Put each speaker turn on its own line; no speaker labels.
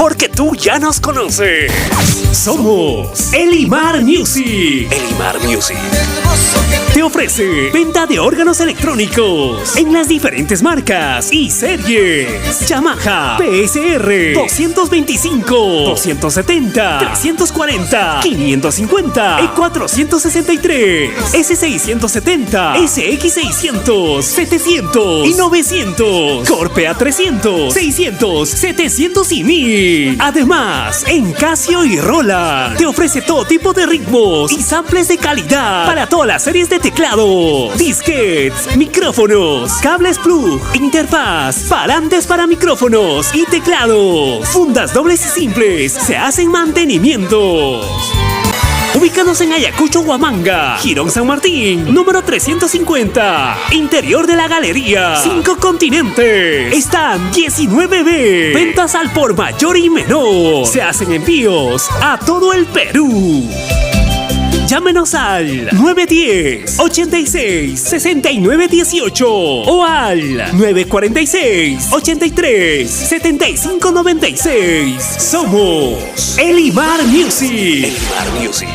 porque tú ya nos conoces. Somos Elimar Music. Elimar Music te ofrece venta de órganos electrónicos en las diferentes marcas y series. Yamaha PSR 225, 270, 340, 550 y 463, S670, SX600, 700 y 900, Corpea 300, 600, 700 y 1000. Además, en Casio y Roland te ofrece todo tipo de ritmos y samples de calidad para todas las series de teclado, disquetes, micrófonos, cables plug, interfaz, parantes para micrófonos y teclados, fundas dobles y simples, se hacen mantenimientos. Ubícanos en Ayacucho, Huamanga, Girón San Martín, número 350, interior de la galería, 5 Continente, stand 19B, ventas al por mayor y menor, se hacen envíos a todo el Perú. Llámenos al 910-86-6918 o al 946-83-7596. Somos Elimar Music. Elimar Music.